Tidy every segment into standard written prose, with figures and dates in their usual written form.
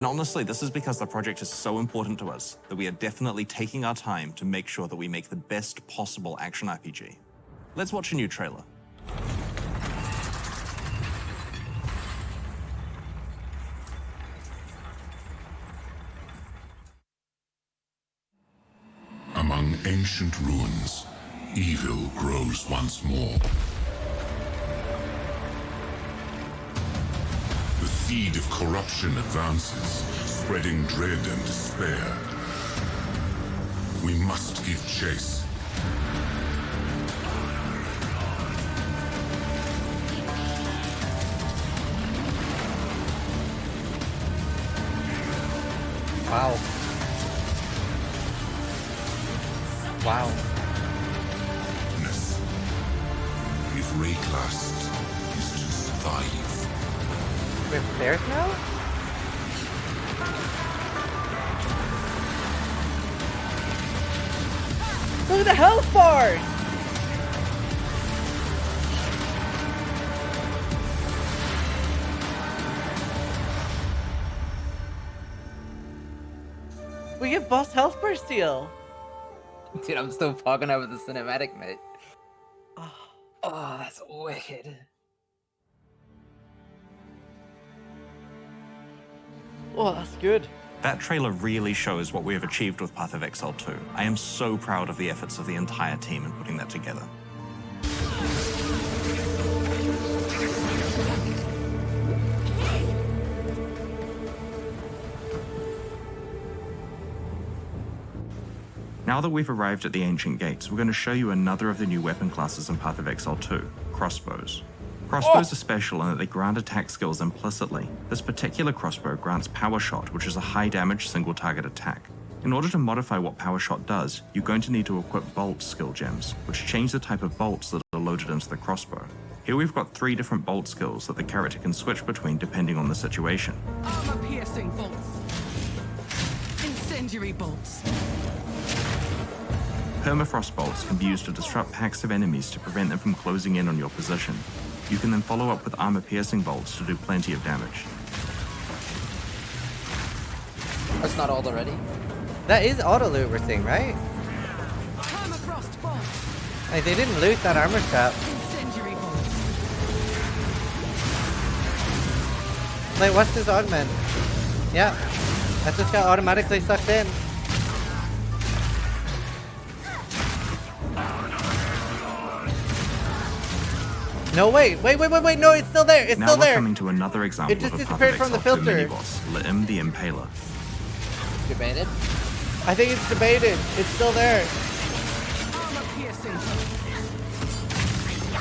And honestly, this is because the project is so important to us that we are definitely taking our time to make sure that we make the best possible action RPG. Let's watch a new trailer. Among ancient ruins, evil grows once more. The seed of corruption advances, spreading dread and despair. We must give chase. Wow. Wow. If Rake lasts, is to survive. We have stairs now? Look at the health bars! We get boss health bar steal. Dude, I'm still fogging over the cinematic, mate. Oh, that's wicked. Oh, that's good. That trailer really shows what we have achieved with Path of Exile 2. I am so proud of the efforts of the entire team in putting that together. Now that we've arrived at the Ancient Gates, we're going to show you another of the new weapon classes in Path of Exile 2, crossbows. Crossbows are special in that they grant attack skills implicitly. This particular crossbow grants Power Shot, which is a high damage single target attack. In order to modify what Power Shot does, you're going to need to equip Bolt skill gems, which change the type of bolts that are loaded into the crossbow. Here we've got 3 different bolt skills that the character can switch between depending on the situation. Armor-piercing bolts. Incendiary bolts. Permafrost bolts can be used to disrupt packs of enemies to prevent them from closing in on your position. You can then follow up with armor-piercing bolts to do plenty of damage. That's not all already. That is auto loot we're seeing, right? Permafrost bolts. Like, they didn't loot that armor strap. Incendiary bolts. Like, what's this augment? Yeah. That just got automatically sucked in. No, wait, no, it's still there, it's now still we're there. coming to another example It just of a Path disappeared of from the Exile 2 filter. mini-boss, Liam the Impaler. Debated. I think it's debated. It's still there. Armor-piercing.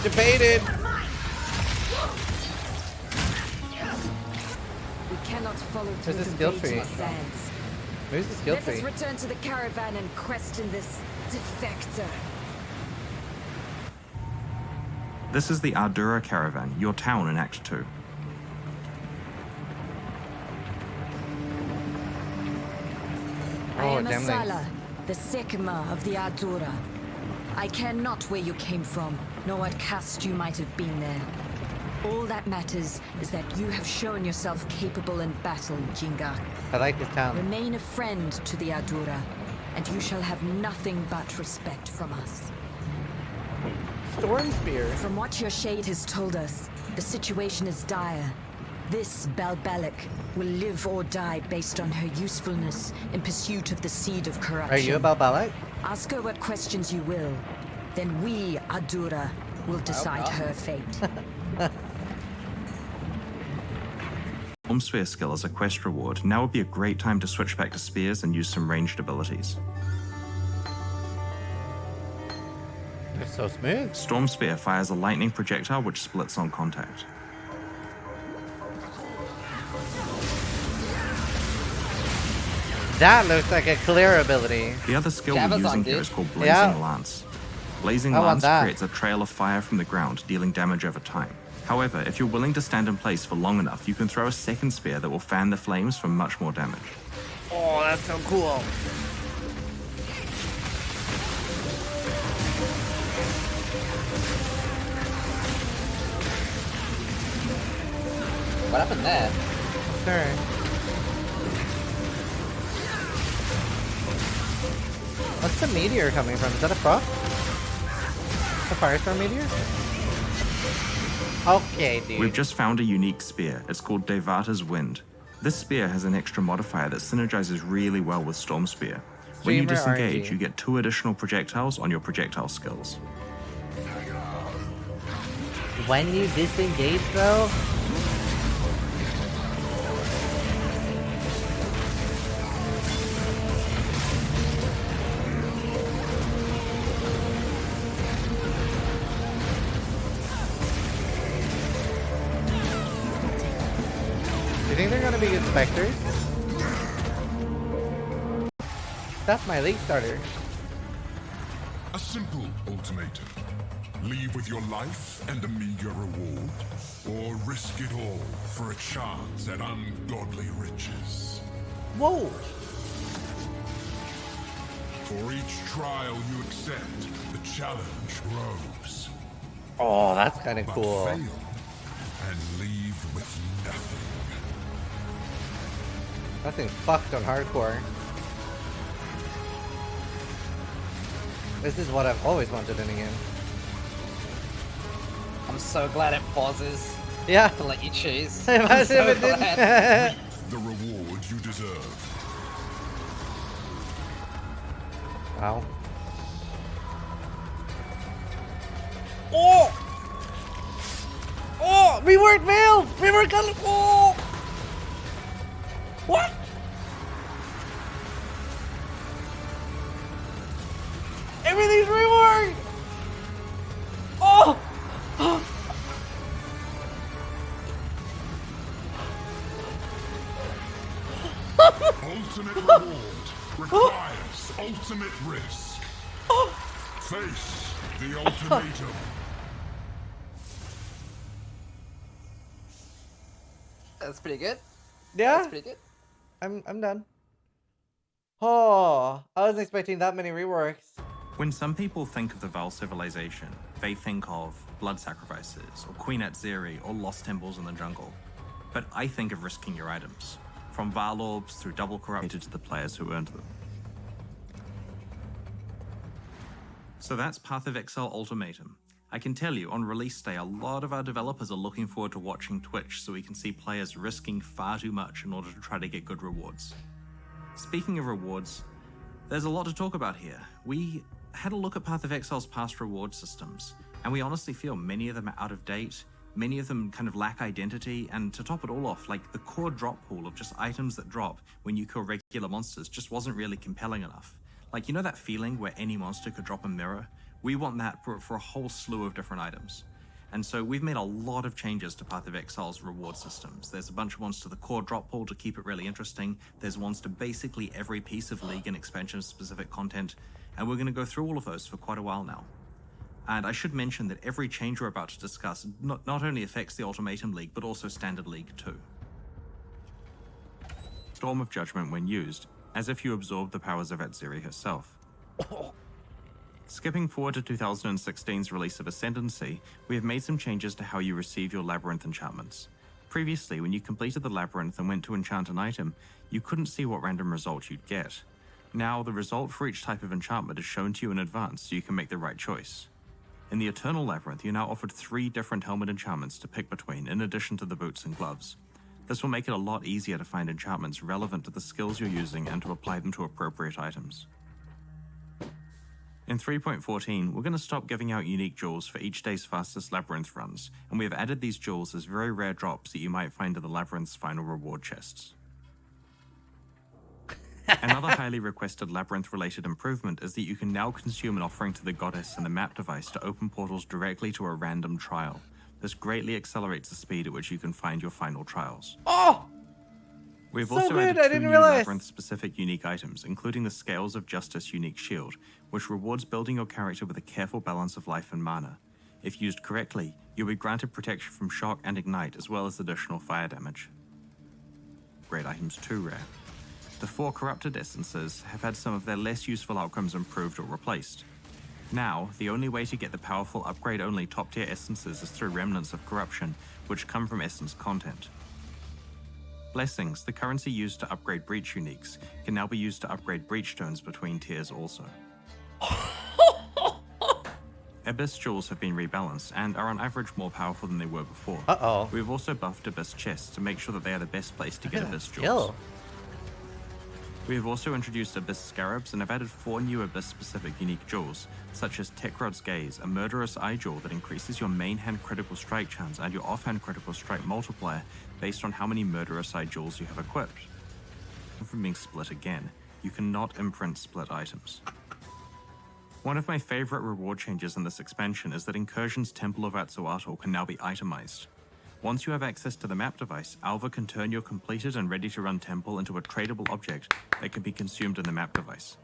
Debated. We cannot follow through There's a the skill raging tree. sands. Where's the skill Let us tree? return to the caravan and question this defector. This is the Ardura Caravan, your town in Act 2. I am damn Asala, the Sekima of the Ardura. I care not where you came from, nor what caste you might have been there. All that matters is that you have shown yourself capable in battle, Jinga. I like this town. Remain a friend to the Ardura, and you shall have nothing but respect from us. Storm Spear. From what your shade has told us, the situation is dire. This Balbalic will live or die based on her usefulness in pursuit of the seed of corruption. Are you about Balak? Ask her what questions you will. Then we, Ardura, will decide her fate. Storm Sphere skill as a quest reward. Now would be a great time to switch back to spears and use some ranged abilities. They're so smooth. Storm Spear fires a lightning projectile which splits on contact. That looks like a clear ability. The other skill Java's we're using on, here dude. is called Blazing Yeah. Lance. Blazing I want Lance that. creates a trail of fire from the ground, dealing damage over time. However, if you're willing to stand in place for long enough, you can throw a second spear that will fan the flames for much more damage. Oh, that's so cool. What happened there? Sure. that meteor coming from? Is that a frost? A firestorm meteor? Okay, dude. We've just found a unique spear. It's called Devata's Wind. This spear has an extra modifier that synergizes really well with Storm Spear. When you Streamer disengage, RNG. you get 2 additional projectiles on your projectile skills. When you disengage, though? Do you think they're gonna be good specters? That's my league starter. A simple ultimatum. Leave with your life and a meager reward, or risk it all for a chance at ungodly riches. Whoa! For each trial you accept, the challenge grows. Oh, that's kind of But cool. fail and leave with nothing. Nothing fucked on hardcore. This is what I've always wanted in a game. I'm so glad it pauses Yeah. to let you choose. Imagine I'm so if it glad. didn't. The reward you deserve. Wow. Oh! Oh! Rework mail! Rework on. Oh! What? Everything's reworked! Oh! Ultimate reward requires ultimate risk. Face the ultimatum. That's pretty good. Yeah? That's pretty good. I'm done. Oh, I wasn't expecting that many reworks. When some people think of the Val civilization, they think of blood sacrifices, or Queen Atziri, or lost temples in the jungle. But I think of risking your items, from Val orbs through double corrupted to the players who earned them. So that's Path of Exile Ultimatum. I can tell you, on release day, a lot of our developers are looking forward to watching Twitch so we can see players risking far too much in order to try to get good rewards. Speaking of rewards, there's a lot to talk about here. We had a look at Path of Exile's past reward systems, and we honestly feel many of them are out of date, many of them kind of lack identity, and to top it all off, like the core drop pool of just items that drop when you kill regular monsters just wasn't really compelling enough. Like, you know that feeling where any monster could drop a mirror? We want that for a whole slew of different items. And so we've made a lot of changes to Path of Exile's reward systems. There's a bunch of ones to the core drop pool to keep it really interesting. There's ones to basically every piece of League and expansion specific content. And we're going to go through all of those for quite a while now. And I should mention that every change we're about to discuss not only affects the Ultimatum League, but also Standard League too. Storm of Judgment when used, as if you absorbed the powers of Atziri herself. Skipping forward to 2016's release of Ascendancy, we have made some changes to how you receive your Labyrinth enchantments. Previously, when you completed the Labyrinth and went to enchant an item, you couldn't see what random result you'd get. Now, the result for each type of enchantment is shown to you in advance so you can make the right choice. In the Eternal Labyrinth, you're now offered 3 different helmet enchantments to pick between, in addition to the boots and gloves. This will make it a lot easier to find enchantments relevant to the skills you're using and to apply them to appropriate items. In 3.14, we're going to stop giving out unique jewels for each day's fastest Labyrinth runs, and we have added these jewels as very rare drops that you might find in the Labyrinth's final reward chests. Another highly requested Labyrinth-related improvement is that you can now consume an offering to the goddess in the map device to open portals directly to a random trial. This greatly accelerates the speed at which you can find your final trials. Oh! We've So also good, added I 2 didn't new realize. Labyrinth-specific unique items, including the Scales of Justice unique shield, which rewards building your character with a careful balance of life and mana. If used correctly, you'll be granted protection from shock and ignite, as well as additional fire damage. Great items too rare. The 4 corrupted essences have had some of their less useful outcomes improved or replaced. Now, the only way to get the powerful upgrade-only top-tier essences is through remnants of corruption, which come from essence content. Blessings, the currency used to upgrade breach uniques, can now be used to upgrade breach stones between tiers also. Abyss jewels have been rebalanced and are on average more powerful than they were before. Uh-oh. We've also buffed Abyss chests to make sure that they are the best place to get Abyss jewels. Skill. We have also introduced Abyss Scarabs and have added 4 new Abyss-specific unique jewels, such as Tekrod's Gaze, a murderous eye jewel that increases your main hand critical strike chance and your offhand critical strike multiplier based on how many murderous eye jewels you have equipped. From being split again, you cannot imprint split items. One of my favorite reward changes in this expansion is that Incursion's Temple of Atsuatl can now be itemized. Once you have access to the map device, Alva can turn your completed and ready-to-run temple into a tradable object that can be consumed in the map device.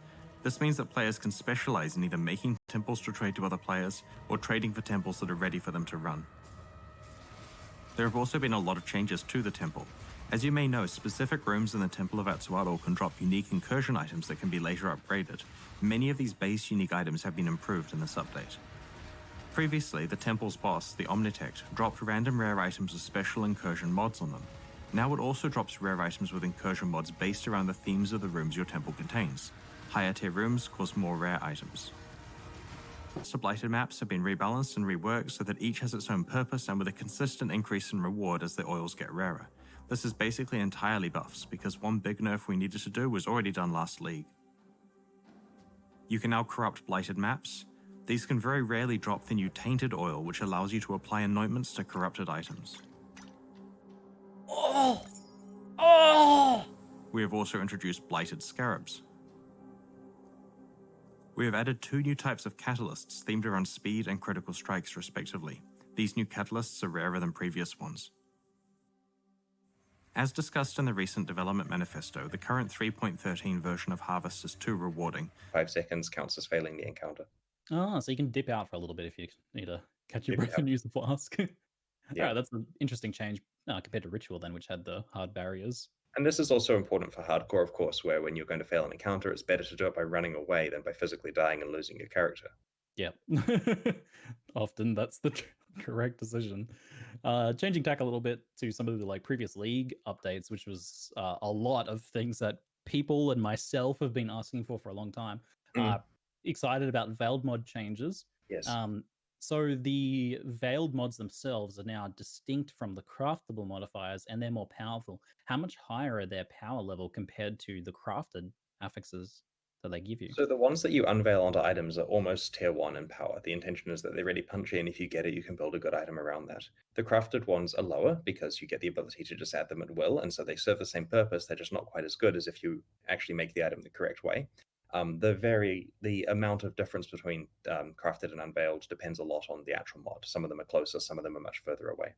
This means that players can specialize in either making temples to trade to other players or trading for temples that are ready for them to run. There have also been a lot of changes to the temple. As you may know, specific rooms in the Temple of Atsuatl can drop unique incursion items that can be later upgraded. Many of these base unique items have been improved in this update. Previously, the temple's boss, the Omnitect, dropped random rare items with special incursion mods on them. Now it also drops rare items with incursion mods based around the themes of the rooms your temple contains. Higher tier rooms cause more rare items. So Blighted maps have been rebalanced and reworked so that each has its own purpose and with a consistent increase in reward as the oils get rarer. This is basically entirely buffs, because one big nerf we needed to do was already done last league. You can now corrupt Blighted maps. These can very rarely drop the new Tainted Oil, which allows you to apply anointments to corrupted items. We have also introduced Blighted Scarabs. We have added 2 new types of catalysts themed around speed and critical strikes respectively. These new catalysts are rarer than previous ones. As discussed in the recent development manifesto, the current 3.13 version of Harvest is too rewarding. 5 seconds counts as failing the encounter. Oh, so you can dip out for a little bit if you need to catch your Dip breath out. and use the flask. Yeah. Alright, that's an interesting change compared to Ritual then, which had the hard barriers. And this is also important for hardcore, of course, where when you're going to fail an encounter, it's better to do it by running away than by physically dying and losing your character. Yeah. Often that's the correct decision. Changing tack a little bit to some of the like previous league updates, which was a lot of things that people and myself have been asking for a long time. Excited about Veiled mod changes. Yes. So the Veiled mods themselves are now distinct from the craftable modifiers, and they're more powerful. How much higher are their power level compared to the crafted affixes that they give you? So the ones that you unveil onto items are almost tier 1 in power. The intention is that they're really punchy, and if you get it, you can build a good item around that. The crafted ones are lower because you get the ability to just add them at will, and so they serve the same purpose. They're just not quite as good as if you actually make the item the correct way. The amount of difference between crafted and unveiled depends a lot on the actual mod. Some of them are closer, some of them are much further away.